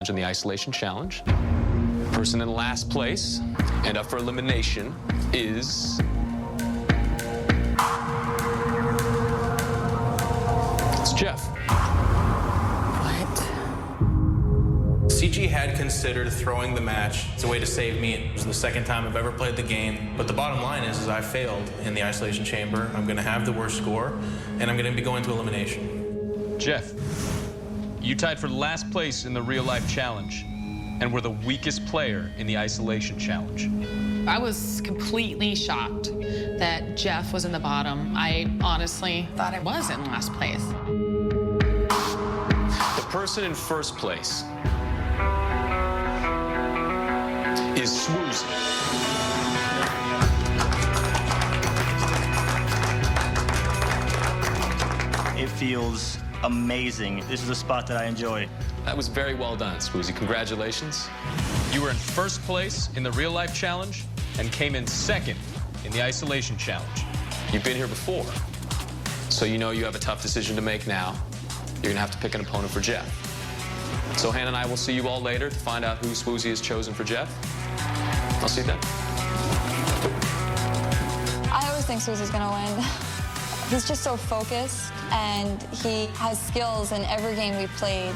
in the isolation challenge. Person in last place and up for elimination is... it's Jeff. What? CG had considered throwing the match. It's a way to save me. It was the second time I've ever played the game. But the bottom line is I failed in the isolation chamber. I'm going to have the worst score, and I'm going to be going to elimination. Jeff, you tied for last place in the real-life challenge and were the weakest player in the isolation challenge. I was completely shocked that Jeff was in the bottom. I honestly thought I was in last place. The person in first place is Swoozy. It feels amazing. This is a spot that I enjoy. That was very well done, Swoozy. Congratulations. You were in first place in the real-life challenge and came in second in the isolation challenge. You've been here before, so you know you have a tough decision to make now. You're gonna have to pick an opponent for Jeff. So Hannah and I will see you all later to find out who Swoozy has chosen for Jeff. I'll see you then. I always think Swoozy's gonna win. He's just so focused, and he has skills in every game we've played.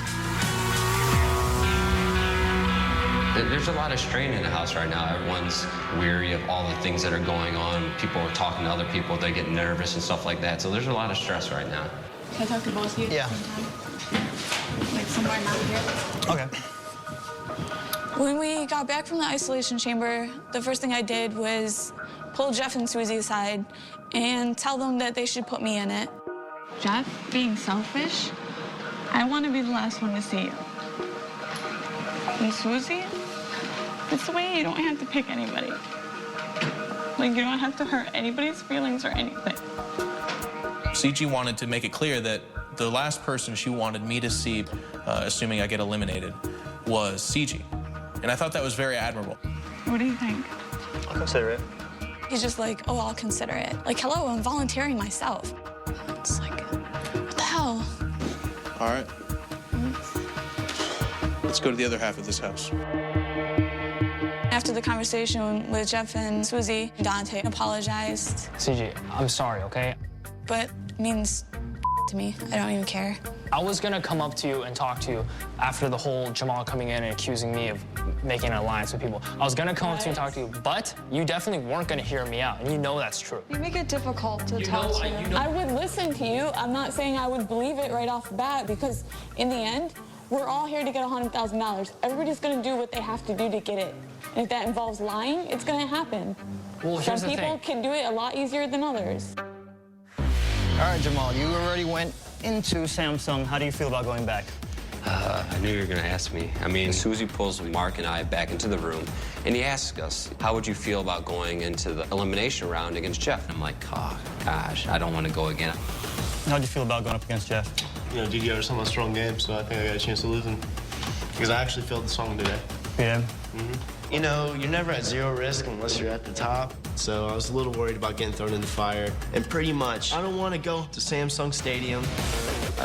There's a lot of strain in the house right now. Everyone's weary of all the things that are going on. People are talking to other people. They get nervous and stuff like that. So there's a lot of stress right now. Can I talk to both of you? Yeah. Like somewhere not here? Okay. When we got back from the isolation chamber, the first thing I did was pull Jeff and Swoozy aside and tell them that they should put me in it. Jeff, being selfish, I want to be the last one to see you. And Swoozy, it's the way you don't have to pick anybody. Like, you don't have to hurt anybody's feelings or anything. CG wanted to make it clear that the last person she wanted me to see, assuming I get eliminated, was CG. And I thought that was very admirable. What do you think? I'll consider it. He's just like, oh, I'll consider it. Like, hello, I'm volunteering myself. It's like, what the hell? All right. Let's go to the other half of this house. After the conversation with Jeff and Swoozy, Dante apologized, CG, I'm sorry, okay? but it means to me. I don't even care. I was gonna come up to you and talk to you after the whole Jamal coming in and accusing me of making an alliance with people. I was gonna come up to you and talk to you, but you definitely weren't gonna hear me out, and you know that's true. You make it difficult to talk to. I would listen to you. I'm not saying I would believe it right off the bat, because in the end, we're all here to get $100,000. Everybody's gonna do what they have to do to get it. And if that involves lying, it's gonna happen. Well, here's Some the people thing. can do it a lot easier than others. All right, Jamal, you already went into Samsung. How do you feel about going back? I knew you were going to ask me. I mean, Susie pulls Mark and I back into the room, and he asks us, how would you feel about going into the elimination round against Jeff? I'm like, oh, gosh, I don't want to go again. How'd you feel about going up against Jeff? You know, DDR is somewhat strong game, so I think I got a chance to lose him. Because I actually felt the song today. Yeah. You know, you're never at zero risk unless you're at the top. So I was a little worried about getting thrown in the fire. And pretty much, I don't want to go to Samsung Stadium.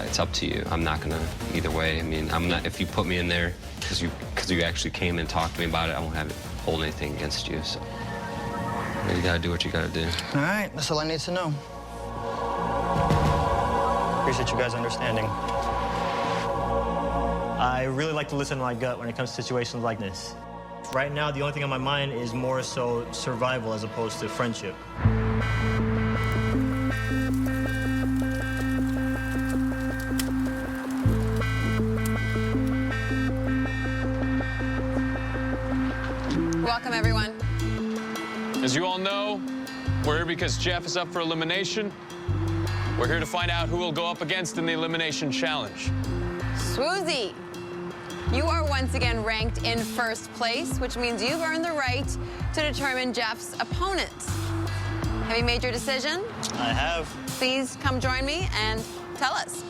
It's up to you. I'm not going to either way. I mean, I'm not, if you put me in there because you actually came and talked to me about it, I won't hold anything against you. So you got to do what you got to do. All right, that's all I need to know. Appreciate you guys understanding. I really like to listen to my gut when it comes to situations like this. Right now, the only thing on my mind is more so survival as opposed to friendship. Welcome, everyone. As you all know, we're here because Jeff is up for elimination. We're here to find out who will go up against in the elimination challenge. Swoozy, you are once again ranked in first place, which means you've earned the right to determine Jeff's opponent. Have you made your decision? I have. Please come join me and tell us.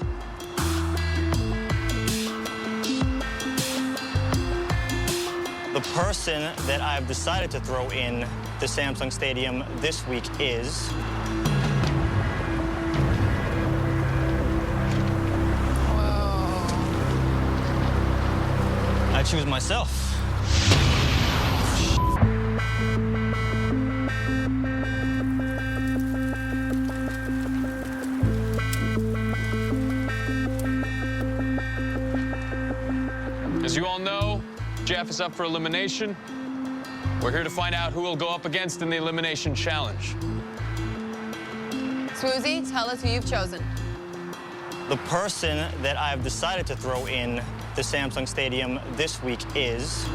The person that I've decided to throw in the Samsung Stadium this week is... choose myself. As you all know, Jeff is up for elimination. We're here to find out who he'll go up against in the elimination challenge. Swoozie, tell us who you've chosen. The person that I've decided to throw in the Samsung Stadium this week is...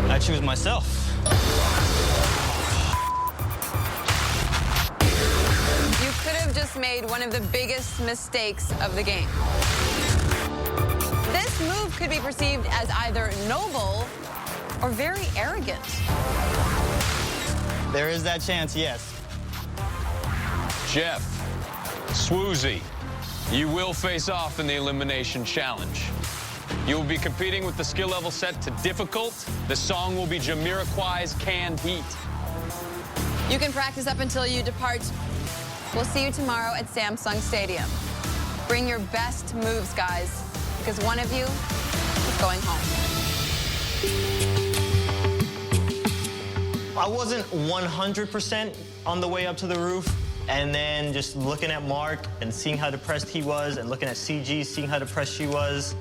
I choose myself. You could have just made one of the biggest mistakes of the game. This move could be perceived as either noble or very arrogant. There is that chance, yes. Jeff, Swoozie, you will face off in the elimination challenge. You will be competing with the skill level set to difficult. The song will be Jamiroquai's Canned Heat. You can practice up until you depart. We'll see you tomorrow at Samsung Stadium. Bring your best moves, guys, because one of you is going home. I wasn't 100% on the way up to the roof, and then just looking at Mark and seeing how depressed he was, and looking at CG, seeing how depressed she was,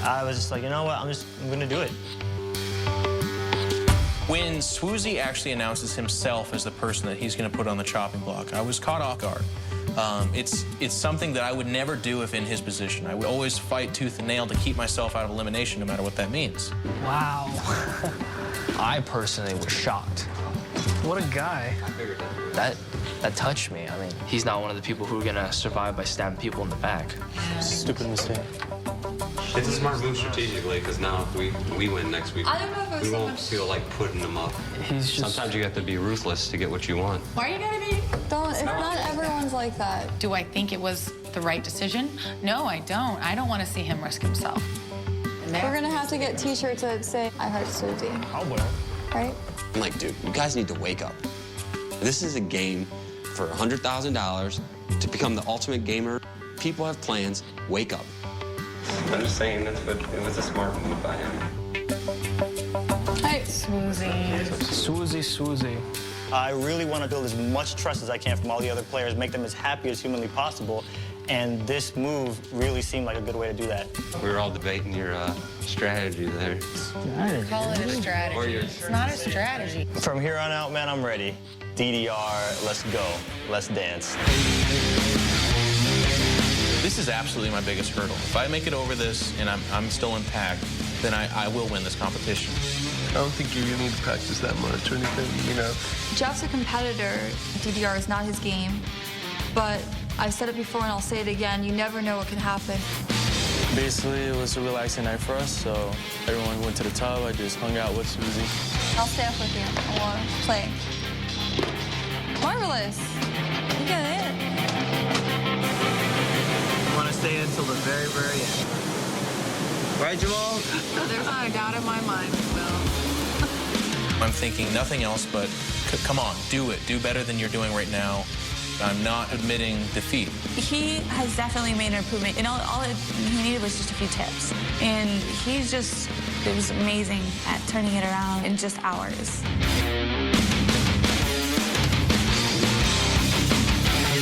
I was just like, you know what, I'm gonna do it. When Swoozie actually announces himself as the person that he's going to put on the chopping block, I was caught off guard. It's something that I would never do if in his position. I would always fight tooth and nail to keep myself out of elimination, no matter what that means. Wow. I personally was shocked. What a guy. That touched me. I mean, he's not one of the people who are gonna survive by stabbing people in the back. Stupid mistake. It's a smart move strategically, because now if we win next week, I don't know if it was we so won't much... feel like putting them up. He's just... Sometimes you have to be ruthless to get what you want. Why are you gonna be? It's not everyone's like that. Do I think it was the right decision? No, I don't. I don't want to see him risk himself. We're gonna have to get T-shirts that say, I heard Swoozie. I'll wear it. Right? I'm like, dude, you guys need to wake up. This is a game for $100,000 to become the ultimate gamer. People have plans. Wake up. I'm just saying it was a smart move by him. Hey, Swoozie. Swoozie. I really want to build as much trust as I can from all the other players, make them as happy as humanly possible, and this move really seemed like a good way to do that. We were all debating your strategy there. Call it a strategy. It's not a strategy. From here on out, man, I'm ready. DDR, let's go. Let's dance. This is absolutely my biggest hurdle. If I make it over this and I'm still intact, then I will win this competition. I don't think you really need to practice that much or anything, you know. Jeff's a competitor. DDR is not his game. But I've said it before and I'll say it again, you never know what can happen. Basically, it was a relaxing night for us, so everyone went to the tub. I just hung out with Swoozie. I'll stay up with you. I want to play. Marvelous. You get it. I want to stay until the very, very end. Right, Jamal? There's not a doubt in my mind, Will. I'm thinking nothing else but, come on, do it. Do better than you're doing right now. I'm not admitting defeat. He has definitely made an improvement, and all he needed was just a few tips. And he was amazing at turning it around in just hours.